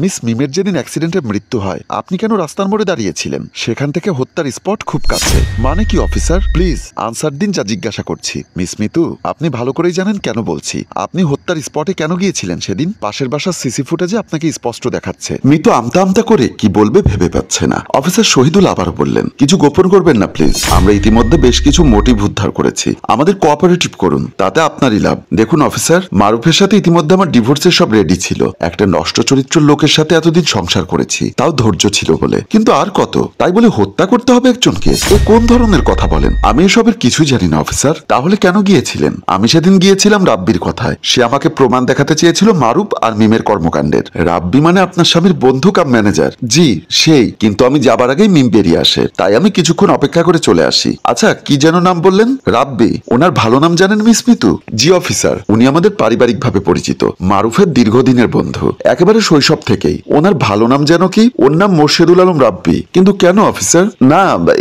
Miss মিমের যেদিন অ্যাক্সিডেন্টে মৃত্যু হয় আপনি কেন রাস্তার মোড়ে দাঁড়িয়েছিলেন? সেখান থেকে হত্যার স্পট খুব কাছে। মানে কি অফিসার? প্লিজ আনসার দিন যা জিজ্ঞাসা করছি। মিস মিতু, আপনি ভালো করেই জানেন কেন বলছি। আপনি হত্যার স্পটে কেন গিয়েছিলেন সেদিন? পাশের বাসার সিসি ফুটেজে আপনাকে স্পষ্ট দেখাচ্ছে। মিতু আমতা আমতা করে কি বলবে ভেবে পাচ্ছে না। অফিসার শহীদুল আবারও বললেন, কিছু গোপন করবেন না প্লিজ। আমরা ইতিমধ্যে বেশ কিছু মোটিভ উদ্ধার করেছি, আমাদের কোঅপারেটিভ করুন, তাতে আপনারই লাভ। দেখুন অফিসার, মারুফের সাথে ইতিমধ্যে আমার ডিভোর্সের সব রেডি ছিল। একটা নষ্ট চরিত্রের লোকের সাথে এতদিন সংসার করেছি, তাও ধৈর্য ছিল বলে। কিন্তু আর কত, তাই বলে হত্যা করতে হবে একজনকে? এ কোন ধরনের কথা বলেন? আমি এসবের কিছুই জানি না অফিসার। তাহলে কেন গিয়েছিলেন? আমি সেদিন গিয়েছিলাম রাব্বির কথায়। সে আমাকে প্রমাণ দেখাতে চেয়েছিল মারুফ আর মিমের কর্মকাণ্ডের। রাব্বি মানে আপনার স্বামীর বন্ধু কাম ম্যানেজার? জি সেই, কিন্তু আমি যাবার আগেই মিম বেরিয়ে আসে, তাই আমি কিছুক্ষণ অপেক্ষা করে চলে আসি। আচ্ছা কি যেন নাম বললেন? রাব্বি। ওনার ভালো নাম জানেন মিস মিতু? জি অফিসার, উনি আমাদের পারিবারিক ভাবে পরিচিত, মারুফের দীর্ঘদিনের বন্ধু, একেবারে শৈশব থেকেই। ওনার ভালো নাম যেন কি? ওর নাম মোর্শেদুল আলম রাব্বি। কিন্তু কেন অফিসার? না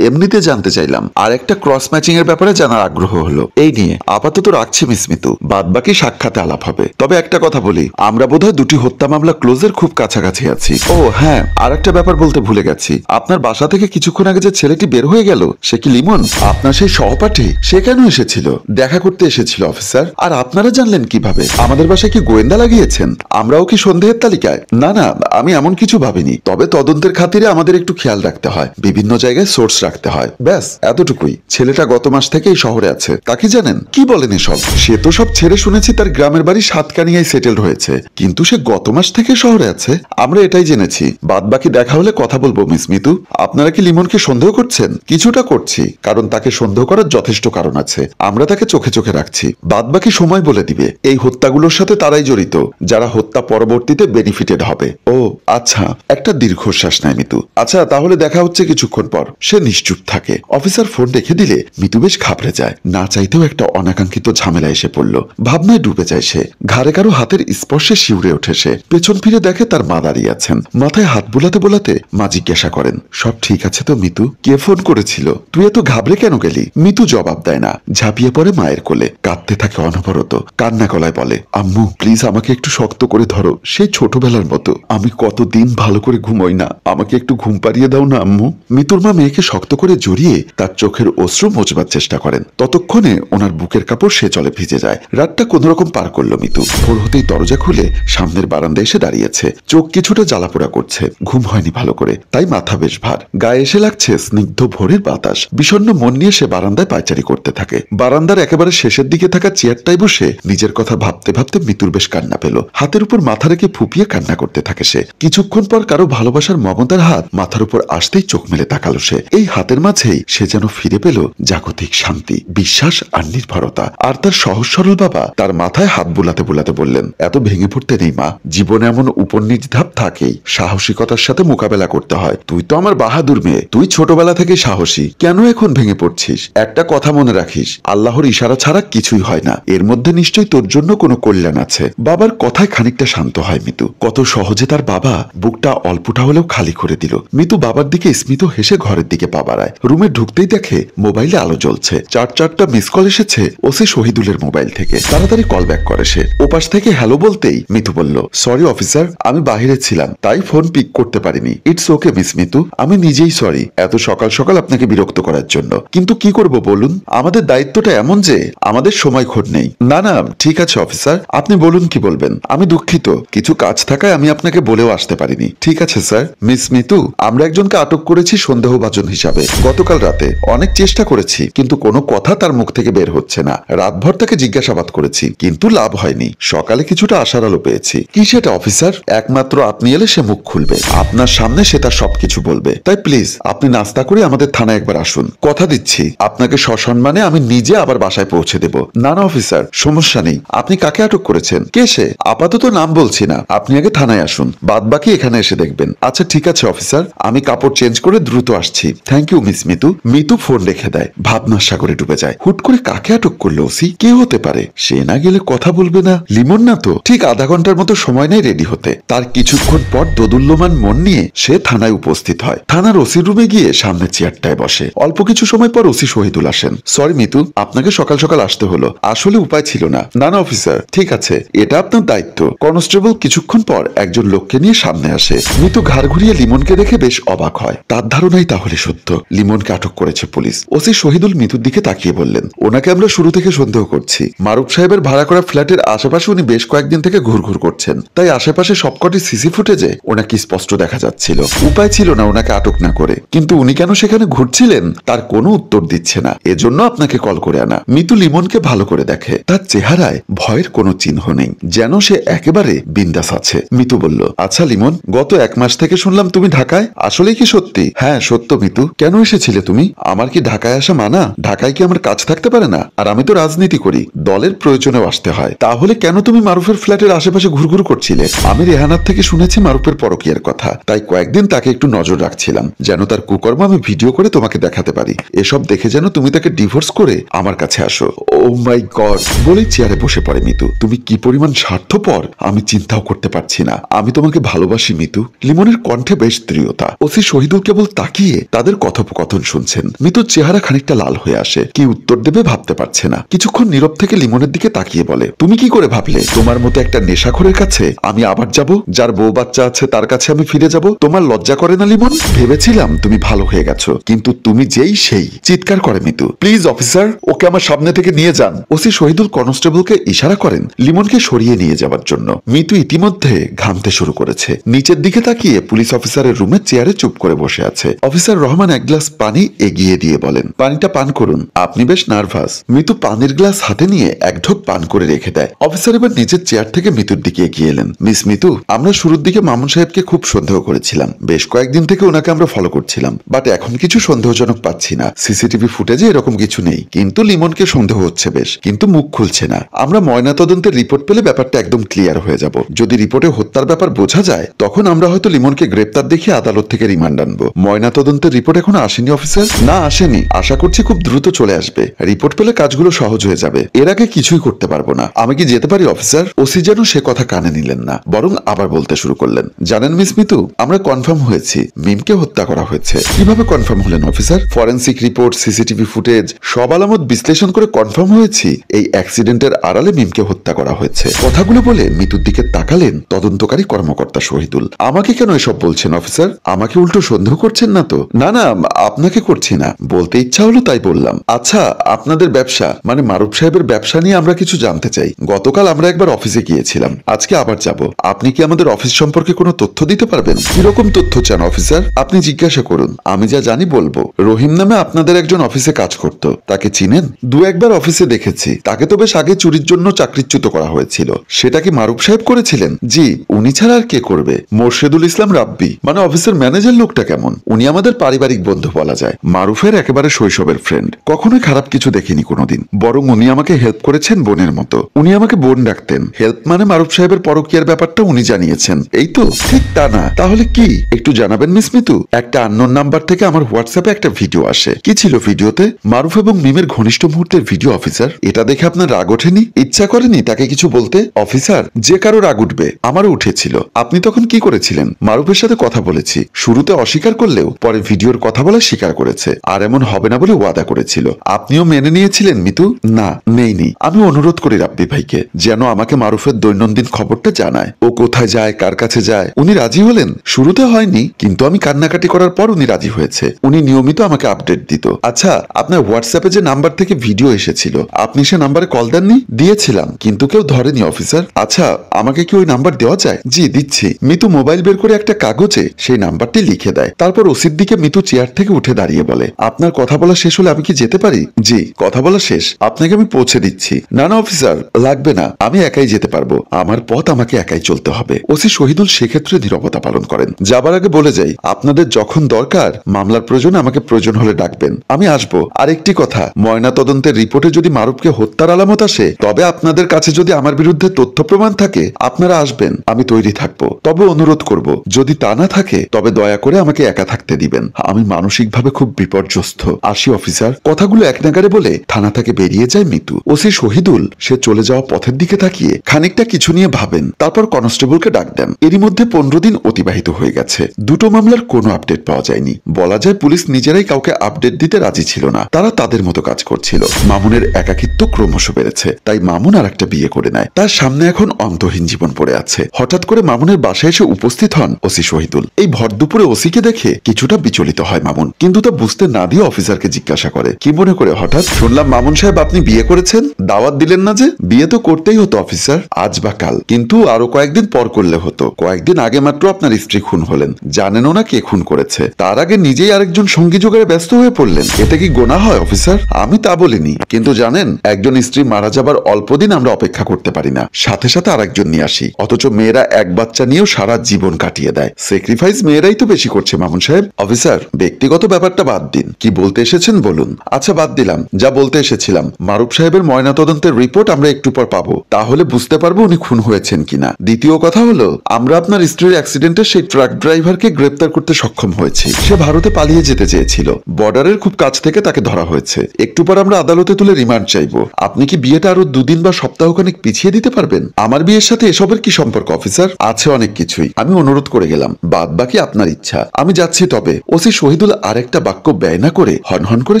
এমনিতে জানতে চাইলাম, আর একটা ক্রস ম্যাচিং এর ব্যাপারে জানার আগ্রহ হলো। এই নিয়ে আপাতত রাখছি মিস মিতু, বাদ বাকি সাক্ষাতে আলাপ হবে। তবে একটা কথা বলি, আমরা বোধহয় দুটি হত্যা মামলা ক্লোজের খুব কাছাকাছি আছি। ও হ্যাঁ, আর একটা ব্যাপার বলতে ভুলে গেছি। আপনার বাসা থেকে কিছুক্ষণ আগে যে ছেলেটি বের হয়ে গেল, সে কি লিমন? আপনার সেই সহপাঠী? সে কেন এসেছিল? দেখা করতে এসেছিল অফিসার। আর আপনারা জানলেন কিভাবে? আমাদের বাসায় কি গোয়েন্দা লাগিয়েছেন? আমরাও কি সন্দেহের তালিকায়? না না, আমি এমন কিছু ভাবিনি। তবে তদন্তের খাতিরে আমাদের একটু খেয়াল রাখতে হয়, বিভিন্ন জায়গায় সোর্স রাখতে হয়, ব্যাস এতটুকুই। ছেলেটা গত মাস থেকে এই শহরে আছে, তাকে জানেন? কি বলেন এসব? সে তো সব ছেড়ে শুনেছি তার গ্রামের বাড়ি সাতকানিয়ায় সেটেলড হয়েছে, কিন্তু সে গত মাস থেকে শহরে আছে। আমরা এটাই জেনেছি, বাদ বাকি দেখা হলে কথা বলবো মিস মিতু। আপনারা কি লিমনকে সন্দেহ করছেন? কিছুটা করছি, কারণ তাকে সন্দেহ করার যথেষ্ট কারণ আছে। আমরা তাকে চোখে চোখে রাখছি, বাদ বাকি সময় বলে দিবে। এই হত্যাগুলোর সাথে তারাই জড়িত যারা হত্যা পরবর্তীতে বেনিফিটেড হবে। ও আচ্ছা, একটা দীর্ঘশ্বাস নেয় মিতু। আচ্ছা তাহলে দেখা হচ্ছে কিছুক্ষণ পর। সে নিশ্চুপ থাকে। অফিসার ফোন রেখে দিলে মিতু বেশ ঘাবড়ে যায়। না চাইতেও একটা অনাকাঙ্ক্ষিত ঝামেলা এসে পড়ল। ভাবনায় ডুবে যায় সে। ঘাড়ে কারো হাতের স্পর্শে শিউরে ওঠে সে। পেছন ফিরে দেখে তার মা দাঁড়িয়ে আছেন। মাথায় হাত বোলাতে বোলাতে মা জিজ্ঞাসা করেন, সব ঠিক আছে তো মিতু? কে ফোন করেছিল? তুই এত ঘাবড়ে কেন গেলি? মিতু জবাব দেয় না, ঝাঁপিয়ে পড়ে মায়ের কোলে, কাঁদতে থাকে অনবরত। কান্না গলায় বলে, আম্মু প্লিজ আমাকে একটু শক্ত করে ধরো, সেই ছোটবেলার মতো। আমি কতদিন ভালো করে ঘুমোই না, আমাকে একটু ঘুম পাড়িয়ে দাও না আম্মু। মিতুর মা মেয়েকে শক্ত করে জড়িয়ে তার চোখের অশ্রু মোচবার চেষ্টা করেন। ততক্ষণে ওনার বুকের কাপড় সে চলে ভিজে যায়। রাতটা কোনোরকম পার করলো মিতু। ভোর হতেই দরজা খুলে সামনের বারান্দায় এসে দাঁড়িয়েছে। চোখ কিছুটা জ্বালাপোড়া করছে, ঘুম হয়নি ভালো করে, তাই মাথা বেশ ভার। গায়ে এসে লাগছে স্নিগ্ধ ভোরের বাতাস। বিষণ্ণ মন নিয়ে সে বারান্দায় পায়চারি করতে থাকে। বারান্দার একেবারে শেষের দিকে থাকা চেয়ারটায় বসে নিজের কথা ভাবতে ভাবতে মিতুর বেশ কান্না পেল। হাতের উপর মাথা রেখে ফুপিয়ে কান্না করতে থাকে সে। কিছুক্ষণ পর কারো ভালোবাসার মমতার হাত মাথার উপর আসতেই চোখ মেলে তাকালো সে। এই হাতের মাঝেই সে যেন ফিরে পেল জাগতিক শান্তি, বিশ্বাস আর নির্ভরতা। আর তার সহজ সরল বাবা তার মাথায় হাত বুলাতে বুলাতে বললেন, এত ভেঙে পড়তে নেই মা, জীবনে এমন উপনিজ ধাপ থাকেই, সাহসিকতার সাথে মোকাবেলা করতে হয়। তুই তো আমার বাহাদুর মেয়ে, তুই ছোটবেলা থেকে সাহসী, কেন এখন ভেঙে পড়ছিস? একটা কথা মনে রাখিস, আল্লাহর ইশারা ছাড়া কিছুই হয় না, এর মধ্যে নিশ্চয়ই তোর জন্য কোনো কল্যাণ আছে। বাবার কথায় খানিকটা শান্ত হয় মিতু। কত সহজে তার বাবা বুকটা অল্পটা হলেও খালি করে দিল। মিতু বাবার দিকে স্মিত হেসে ঘরের দিকে পা বাড়ায়। রুমে ঢুকতেই দেখে মোবাইলে আলো জ্বলছে। চারটা মিস কল এসেছে ওসি শহীদুলের মোবাইল থেকে। তাড়াতাড়ি কল ব্যাক করে সে। ওপাশ থেকে হ্যালো বলতেই মিতু বলল, সরি অফিসার, আমি বাহিরে ছিলাম তাই ফোন পিক করতে পারিনি। ইটস ওকে মিস মিতু, আমি নিজেই সরি এত সকাল সকাল আপনাকে বিরক্ত করার জন্য। কিন্তু কি করব বলুন, আমাদের দায়িত্বটা এমন যে আমাদের সময় খোট নেই। না না ঠিক আছে অফিসার, আপনি বলুন কি বলবেন। আমি দুঃখিত, কিছু কাজ থাকায় আমি আপনাকে বলেও আসতে পারিনি। ঠিক আছে স্যার। মিস মিতু, আমরা একজনকে আটক করেছি সন্দেহভাজন হিসাবে। গতকাল রাতে অনেক চেষ্টা করেছি, কিন্তু কোনো কথা তার মুখ থেকে বের হচ্ছে না। রাতভর তাকে জিজ্ঞাসাবাদ করেছি, কিন্তু লাভ হয়নি। সকালে কিছুটা আশার আলো পেয়েছি। কি সেটা অফিসার? একমাত্র আপনি এলে সে মুখ খুলবে, আপনার সামনে সে তার সবকিছু বলবে। তাই প্লিজ আপনি নাস্তা করে আমাদের থানায় একবার আসুন। কথা দিচ্ছি আপনাকে সসম্মানে আমি নিজে আবার বাসায় পৌঁছে দেব। না না অফিসার, সমস্যা নেই। আপনি কাকে আটক করেছেন? কে সে? আপাতত নাম বলছি না, আপনি আগে থানায় আসুন, বাদ বাকি এখানে এসে দেখবেন। আচ্ছা ঠিক আছে অফিসার, আমি কাপড় চেঞ্জ করে দ্রুত আসছি। Thank you miss Mitu. Mitu phone রেখে দেয়, ভাবনার সাগরে ডুবে যায়। হুট করে কাকে আটক করলো ওসি? কে হতে পারে? সে না গেলে কথা বলবে না। লিমন না তো? ঠিক আধা ঘন্টার মতো সময় নেই রেডি হতে। তার কিছুক্ষণ পর দোদুল্যমান মন নিয়ে সে থানায় উপস্থিত হয়। থানার ওসি রুমে গিয়ে সামনের চেয়ারটায় বসে। অল্প কিছু সময় পর ওসি শহীদুল আসেন। সরি মিতু, আপনাকে সকাল সকাল আসতে হলো, আসলে উপায় ছিল না। না না অফিসার, ঠিক আছে, এটা আপনার দায়িত্ব। কনস্টেবল কিছুক্ষণ পর একজন একজন লোককে নিয়ে সামনে আসে। মিতু ঘাড় ঘুরিয়ে লিমনকে দেখে বেশ অবাক হয়। তার ধারণাই তাহলে সত্য, লিমনকে আটক করেছে পুলিশ। ওসি শহীদুল মিতুর দিকে তাকিয়ে বললেন, ওনাকে আমরা শুরু থেকে সন্দেহ করছি। মারুফ সাহেবের ভাড়া করা ফ্ল্যাটের আশেপাশে উনি বেশ কয়েকদিন থেকে ঘুরঘুর করছেন, তাই আশেপাশে সবকটি সিসি ফুটেজে ওনাকে স্পষ্ট দেখা যাচ্ছিল। উপায় ছিল না ওনাকে আটক না করে, কিন্তু উনি কেন সেখানে ঘুরছিলেন তার কোনো উত্তর দিচ্ছে না, এজন্য আপনাকে কল করে আনা। মিতু লিমনকে ভালো করে দেখে, তার চেহারায় ভয়ের কোনো চিহ্ন নেই, যেন সে একেবারে বিন্দাস আছে। মিতু বলল, আচ্ছা লিমন, গত 1 মাস থেকে শুনলাম তুমি ঢাকায়, আসলে কি সত্যি? হ্যাঁ সত্য মিতু। কেন এসেছিলে তুমি? আমার কি ঢাকায় আসা মানা? ঢাকায় কি আমার কাজ থাকতে পারে না? আর আমি তো রাজনীতি করি, দলের প্রয়োজনেও আসতে হয়। তাহলে কেন তুমি মারুফের ফ্ল্যাটের আশেপাশে ঘুরঘুর করছিলে? আমি রেহানার থেকে শুনেছি মারুফের পরকীয়ার কথা, তাই কয়েকদিন তাকে একটু নজর রাখছিলাম, যেন তার কুকর্ম আমি ভিডিও করে তোমাকে দেখাতে পারি। এসব দেখে যেন তুমি তাকে ডিভোর্স করে আমার কাছে আসো। ও মাই গড বলেই চেয়ারে বসে পড়ে মিতু। তুমি কি পরিমাণ স্বার্থপর আমি চিন্তাও করতে পারছি না। আমি তোমাকে ভালোবাসি মিতু। লিমনের কণ্ঠে বেশ দৃঢ়তা। ওসি শহীদুল কেবল তাকিয়ে তাদের কথোপকথন শুনছেন। মিতুর চেহারা খানিকটা লাল হয়ে আসে, কি উত্তর দেবে ভাবতে পারছে না। কিছুক্ষণ নীরব থেকে লিমনের দিকে তাকিয়ে বলে, তুমি কি করে ভাবলে তোমার মতো একটা নেশাখোরের কাছে আমি আবার যাব? যার বউ বাচ্চা আছে তার কাছে আমি ফিরে যাব? তোমার লজ্জা করে না লিমন? ভেবেছিলাম তুমি ভালো হয়ে গেছো, কিন্তু তুমি যেই সেই। চিৎকার করে মিতু, প্লিজ অফিসার, ওকে আমার সামনে থেকে নিয়ে যান। ওসি শহীদুল কনস্টেবলকে ইশারা করেন লিমনকে সরিয়ে নিয়ে যাওয়ার জন্য। মিতু ইতিমধ্যে ঘামতে শুরু করেছে। নিচের দিকে তাকিয়ে পুলিশ অফিসারের রুমের চেয়ারে চুপ করে বসে আছে। অফিসার রহমান 1 গ্লাস পানি এগিয়ে দিয়ে বলেন, পানিটা পান করুন, আপনি বেশ নার্ভাস। মিতু পানির গ্লাস হাতে নিয়ে 1 ঢোক পান করে রেখে দেয়। অফিসার এবার নিজের চেয়ার থেকে মিতুর দিকে এগিয়ে এলেন। মিস মিতু, আমরা শুরুর দিকে মামুন সাহেবকে খুব সন্দেহ করেছিলাম, বেশ কয়েকদিন থেকে ওনাকে আমরা ফলো করছিলাম, বাট এখন কিছু সন্দেহজনক পাচ্ছি না। সিসিটিভি ফুটেজে এরকম কিছু নেই, কিন্তু লিমনকে সন্দেহ হচ্ছে বেশ, কিন্তু মুখ খুলছে না। আমরা ময়নাতদন্তের রিপোর্ট পেলে ব্যাপারটা একদম ক্লিয়ার হয়ে যাব। যদি রিপোর্টে হত্যার ব্যাপার বোঝা যায়, তখন আমরা হয়তো লিমনকে গ্রেপ্তার দেখিয়ে আদালত থেকে রিমান্ড আনবো। ময়নাতদন্তের রিপোর্ট এখনো আসেনি অফিসার? না আসেনি, আশা করছি খুব দ্রুত চলে আসবে। রিপোর্ট পেলে কাজগুলো সহজ হয়ে যাবে। এর আগে কিছুই করতে পারবো না। আমি কি যেতে পারি অফিসার? ওসি যেন সে কথা কানে নিলেন না, বরং আবার বলতে শুরু করলেন, জানেন মিস মিতু, আমরা কনফার্ম হয়েছি মিমকে হত্যা করা হয়েছে। কিভাবে কনফার্ম হলেন officer? Forensic report, CCTV footage, সব আলামত বিশ্লেষণ করে কনফার্ম হয়েছি এই অ্যাক্সিডেন্টের আড়ালে মিমকে হত্যা করা হয়েছে। কথাগুলো বলে মিতুর দিকে তাকালেন তদন্তকারী কর্মকর্তা শহীদুল। আমাকে কেন এসব বলছেন অফিসার? আমাকে উল্টো সন্দেহ করছেন না তো? না না, আপনাকে করছি না, বলতে ইচ্ছা হলো তাই বললাম। আচ্ছা, আপনাদের ব্যবসা মানে মারুফ সাহেবের ব্যবসা নিয়ে আমরা কিছু জানতে চাই। গতকাল আমরা একবার অফিসে গিয়েছিলাম, আজকে আবার যাব। আপনি কি আমাদের অফিস সম্পর্কে কোনো তথ্য দিতে পারবেন? কিরকম তথ্য চান অফিসার? আপনি জিজ্ঞাসা করুন, আমি যা জানি বলবো। রহিম নামে আপনাদের একজন অফিসে কাজ করত, তাকে চিনেন? 2 একবার অফিসে দেখেছি। তাকে তো বেশ আগে চুরির জন্য চাকরিচ্যুত করা হয়েছিল। সেটা কি মারুফ সাহেব করেছিলেন? জি, উনি ছাড়া আর কে করবে? মোর্শেদুল ইসলাম রাব্বি মানে অফিসের ম্যানেজার লোকটা কেমন? উনি আমাদের পারিবারিক বন্ধু বলা যায়, মারুফের একেবারে শৈশবের ফ্রেন্ড। কখনোই খারাপ কিছু দেখিনি কোনোদিন, বরং উনি আমাকে হেল্প করেছেন বোনের মতো। উনি আমাকে বোন ডাকতেন। হেল্প মানে মারুফ সাহেবের পরকীয়ার ব্যাপারটা উনি জানিয়েছেন, এই তো? ঠিক তা না, তাহলে কি একটু জানাবেন মিস মিতু? একটা আননোন নাম্বার থেকে আমার হোয়াটসঅ্যাপে একটা ভিডিও আসে। কি ছিল ভিডিওতে? মারুফ এবং মিমের ঘনিষ্ঠ মুহূর্তের ভিডিও অফিসার। এটা দেখে আপনার রাগ ওঠেনি? ইচ্ছা করেনি তাকে কিছু বলতে? অফিসার, যে কারো রাগ উঠবে, আমারও উঠেছিল। আপনি তখন কি করেছিলেন? মারুফের সাথে কথা বলেছি। শুরুতে অস্বীকার করলেও পরে ভিডিওর কথা বলা স্বীকার করেছে, আর এমন হবে না বলে ওয়াদা করেছিল। আপনিও মেনে নিয়েছিলেন মিতু? না, নেইনি। আমি অনুরোধ করি রাব্বি ভাইকে যেন আমাকে মারুফের দৈনন্দিন খবরটা জানায়। ও কোথায় যায়, কার কাছে যায়। উনি রাজি হলেন। শুরুতে হয়নি, কিন্তু আমি কান্নাকাটি করার পর উনি রাজি হয়েছে। উনি নিয়মিত আমাকে আপডেট দিত। আচ্ছা, আপনার হোয়াটসঅ্যাপে যে নাম্বার থেকে ভিডিও এসেছিল, আপনি সে নাম্বারে কল দেননি? দিয়েছিলাম, কিন্তু কেউ ধরেনি অফিসার। আচ্ছা, আমাকে কি ওই নাম্বার দেওয়া যায়? জি দিচ্ছি। মিতু মোবাইল বের করে একটা কাগজে সেই নাম্বারটি লিখে দেয়। তারপর ওসির দিকে মিতু চেয়ার থেকে উঠে দাঁড়িয়ে বলে, আপনার কথা বলা শেষ হলে আমি কি যেতে পারি? জি, কথা বলা শেষ, আপনাকে আমি পৌঁছে দিচ্ছি। না না অফিসার, লাগবে না, আমি একাই যেতে পারবো। আমার পথ আমাকে একাই চলতে হবে। ওসি শহীদুল সেক্ষেত্রে নীরবতা পালন করেন। যাবার আগে বলে যাই, আপনাদের যখন দরকার মামলার প্রয়োজনে আমাকে প্রয়োজন হলে ডাকবেন, আমি আসবো। আরেকটি কথা, ময়না তদন্তের রিপোর্টে যদি মারুফকে হত্যার আলামত আসে, তবে আপনাদের কাছে যদি আমার বিরুদ্ধে তথ্য প্রমাণ থাকে, আপনারা আসবেন, আমি তৈরি থাকবো। তবে অনুরোধ করব, যদি তা না থাকে তবে দয়া করে আমাকে একা থাকতে দিবেন। আমি মানসিকভাবে খুব বিপর্যস্ত। আসি অফিসার। কথাগুলো এক নাগারে বলে থানা থেকে বেরিয়ে যায় মিতু। ওসি শহীদুল সে চলে যাওয়া পথের দিকে তাকিয়ে খানিকটা কিছু নিয়ে ভাবেন, তারপর কনস্টেবলকে ডাক দেন। এরই মধ্যে 15 দিন অতিবাহিত হয়ে গেছে। দুটো মামলার কোনো আপডেট পাওয়া যায়নি। বলা যায় পুলিশ নিজেরাই কাউকে আপডেট দিতে রাজি ছিল না। তারা তাদের মতো কাজ করছিল। মামুনের একাকিত্ব ক্রমশ বেড়েছে, তাই মামুন আর একটা বিয়ে করে নেয়। তার সামনে এখন অন্তহীন জীবন পড়ে আছে। হঠাৎ করে মামুনের বাসায় এসে উপস্থিত হন ওসি শহীদুল। এই ভর দুপুরে ওসিকে দেখে কিছুটা বিচলিত হয় মামুন, কিন্তু তা বুঝতে না দিয়ে অফিসারকে জিজ্ঞাসা করে, কি মনে করে হঠাৎ? শুনলাম মামুন সাহেব আপনি বিয়ে করেছেন, দাওয়াত দিলেন না যে? বিয়ে তো করতেই হতো অফিসার, আজ বা কাল, কিন্তু আরো কয়েকদিন পর করলে হতো। কয়েকদিন আগে মাত্র আপনার স্ত্রী খুন হলেন, জানেনও না কে খুন করেছে, তার আগে নিজেই আরেকজন সঙ্গী জোগাড়ে ব্যস্ত হয়ে পড়লেন। এতে কি গোনা হয় অফিসার? আমি তা বলিনি, কিন্তু জানেন একজন স্ত্রী মারা যাবার অল্প দিন আমরা অপেক্ষা করতে পারি না, সাথে সাথে আরেকজন নিয়ে আসি। অথচ মেয়েরা এক বাচ্চা নিয়েও সারা জীবন কাটিয়ে দেয়। স্যাক্রিফাইস মেয়েরাই তো বেশি করছে মামুন সাহেব। অফিসার ব্যক্তিগত ব্যাপারটা বাদ দিন, কি বলতে এসেছেন বলুন। আচ্ছা বাদ দিলাম, যা বলতে এসেছিলাম, মারুফ সাহেবের ময়নাতদন্তের রিপোর্ট আমরা একটু পর পাবো, তাহলে বুঝতে পারবো উনি খুন হয়েছেন কিনা। দ্বিতীয় কথা হলো, আমরা আপনার স্ত্রীর অ্যাক্সিডেন্টে সেই ট্রাক ড্রাইভারকে গ্রেপ্তার করতে সক্ষম হয়েছি। সে ভারতে পালিয়ে যেতে চেয়েছিল, বর্ডারের খুব কাছ থেকে তাকে ধরা হয়েছে। একটু পর আমরা আদালতে তুলে রিমান্ড চাইবো। আপনি কি বিয়েটা আরো দুদিন বা সপ্তাহখানেক পিছিয়ে দিতে পারবেন? আমার বিয়ের সাথে এসবের কি সম্পর্ক অফিসার? আছে অনেক কিছুই, আমি অনুরোধ করে গেলাম, বাদ বাকি আপনার ইচ্ছা। আমি যাচ্ছি তবে। ওসি শহীদুল আরেকটা বাক্য ব্যয় না করে হনহন করে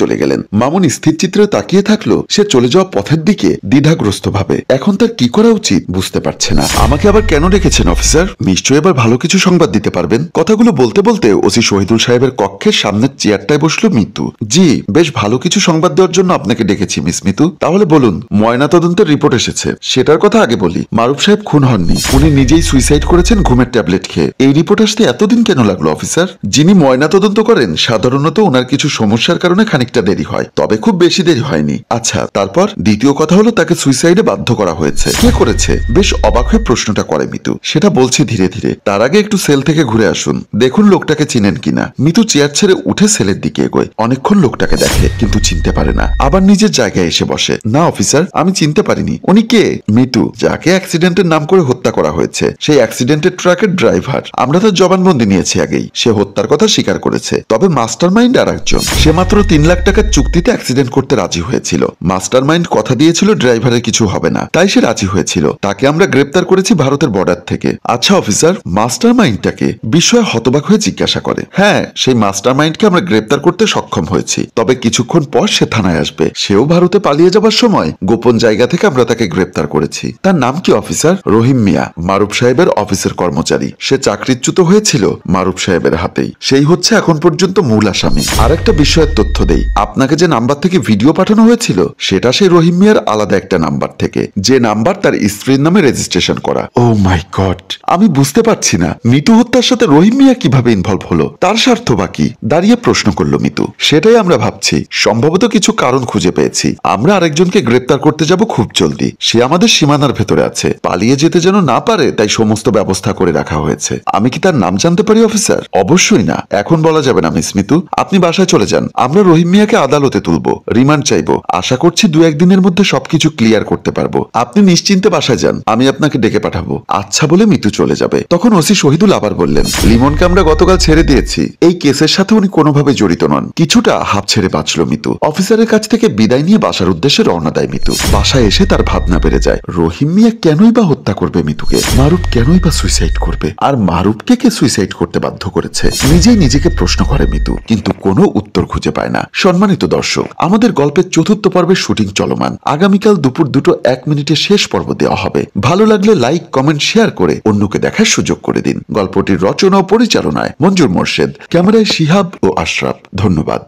চলে গেলেন। মামুন স্থির চিত্রে তাকিয়ে থাকলো সে চলে যাওয়া পথের দিকে দ্বিধাগ্রস্ত ভাবে। এখন তার কি করা উচিত বুঝতে পারছে না। আমাকে আবার কেন ডেকেছেন অফিসার? নিশ্চয়ই এবার ভালো কিছু সংবাদ দিতে পারবেন। কথাগুলো বলতে বলতে ওসি শহীদুল সাহেবের কক্ষের সামনের চেয়ারটায় বসলো মিতু। জি, বেশ ভালো কিছু সংবাদ দেওয়ার জন্য আপনাকে ডেকেছি মিস মিতু। তাহলে বলুন, ময়না তদন্তের রিপোর্ট এসেছে। সেটার কথা আগে বলি। মারুফ সাহেব খুন হননি, উনি নিজেই সুইসাইড করেছেন ঘুমের ট্যাবলেট খেয়ে। এই রিপোর্ট আসতে এতদিন কেন লাগলো অফিসার? যিনি ময়না তদন্ত করেন সাধারণত ওনার কিছু সমস্যার কারণে খানিকটা দেরি হয়, তবে খুব বেশি দেরি হয়নি। আচ্ছা তারপর? দ্বিতীয় কথা হলো তাকে সুইসাইডে বাধ্য করা হয়েছে। কে করেছে? বেশ অবাক হয়ে প্রশ্নটা করে মিতু। সেটা বলছি ধীরে ধীরে, তার আগে একটু সেল থেকে ঘুরে আসুন, দেখুন লোকটাকে চিনেন কিনা। মিতু চেয়ার ছেড়ে উঠে সেলের দিকে এগোয়। অনেকক্ষণ লোকটাকে দেখে কিন্তু চিনতে পারে না, আবার নিজের জায়গায় এসে বসে। না অফিসার, আমি চিনতে পারিনি। উনি কে? মিতু, যাকে অ্যাক্সিডেন্টের নাম করে হত্যা করা হয়েছে, সেই অ্যাক্সিডেন্টের ট্রাকের ড্রাইভার। আমরা তার জবানবন্দি নিয়েছি আগেই, সে হত্যার কথা স্বীকার করেছে। তবে মাস্টার মাইন্ড আর একজন। সে মাত্র 3 লাখ টাকার চুক্তিতে অ্যাক্সিডেন্ট করতে রাজি হয়েছিল। মাস্টার মাইন্ড কথা দিয়েছিল ড্রাইভারের কিছু হবে না, তাই সে রাজি হয়েছিল। তাকে আমরা গ্রেপ্তার করেছি ভারতের বর্ডার থেকে। আচ্ছা অফিসার, মাস্টার মাইন্ডটাকে? বিস্ময় হতবাক হয়ে জিজ্ঞাসা করে। হ্যাঁ, সেই মাস্টার মাইন্ডকে আমরা গ্রেপ্তার করতে সক্ষম হয়েছি, তবে কিছুক্ষণ পর সে থানায় আসবে। সেও ভারতে পালিয়ে যাবার সময় গোপন জায়গা থেকে আমরা তাকে গ্রেপ্তার করেছি। তার নাম কি অফিসার? রহিম মিয়া, মারুফ সাহেবের অফিসের কর্মচারী। সে চাকরিচ্যুত হয়েছিল মারুফ সাহেবের হাতেই। সেই হচ্ছে এখন পর্যন্ত মূল আসামি। আর একটা বিষয়ের তথ্য দেই, আপনাকে যে নাম্বার থেকে ভিডিও পাঠানো হয়েছিল সেটা সেই রহিম মিয়ার আলাদা একটা নাম্বার থেকে, যে নাম্বার তার স্ত্রীর নামে রেজিস্ট্রেশন করা। ও মাই গড, আমি বুঝতে পারছি না মিতু হত্যার সাথে রহিম মিয়া কিভাবে ইনভলভ হলো। তার স্বার্থ বাকি? দাঁড়িয়ে প্রশ্ন করলো মিতু। সেটাই আমরা ভাবছি, সম্ভবত কিছু কারণ খুঁজে পেয়েছি। আমরা আরেকজনকে গ্রেপ্তার করতে যাব খুব জলদি। সে আমাদের সীমানার ভেতরে আছে, পালিয়ে যেতে যেন না পারে তাই সমস্ত ব্যবস্থা করে রাখা হয়েছে। আমি কি তার নাম জানতে পারি অফিসার? অবশ্যই না, এখন বলা যাবে না মিস মিতু। আপনি বাসায় চলে যান, আমরা রহিম মিয়াকে আদালতে তুলবো, রিমান্ড চাইবো। আশা করছি 2-1 দিনের মধ্যে সবকিছু ক্লিয়ার করতে পারবো। আপনি নিশ্চিন্তে বাসায় যান, আমি আপনাকে ডেকে পাঠাবো। আচ্ছা বলে মিতু চলে যাবে। তখন ওসি শহীদুল আবার বললেন, লিমনকে আমরা গতকাল ছেড়ে দিয়েছি। এই কেসের সাথে উনি কোনোভাবে জড়িত নন। কিছুটা হাফ ছেড়ে বাঁচল মিতু। অফিসারের কাছ থেকে বিদায় নিয়ে বাসার উদ্দেশ্যে রওনা দেয় মিতু। বাসায় এসে তার ভাবনা বেড়ে যায়, রহিম মিয়া কেনই বা হত্যা করবে মিতুকে? মারুফ কেনই বা সুইসাইড করবে? আর মারুফকে কে সুইসাইড করতে বাধ্য করেছে? নিজেই নিজেকে প্রশ্ন করে মিতু, কিন্তু কোনো উত্তর খুঁজে পায় না। সম্মানিত দর্শক, আমাদের গল্পের 4র্থ পর্বের শুটিং চলমান। আগামীকাল দুপুর 2:01 শেষ পর্ব দেওয়া হবে। ভালো লাগলে লাইক, কমেন্ট, শেয়ার করে অন্যকে দেখার সুযোগ করে দিন। গল্পটির রচনা ও পরিচালনায় মঞ্জুর মোর্শেদ, ক্যামেরায় শিহাব ও আশরাফ। ধন্যবাদ।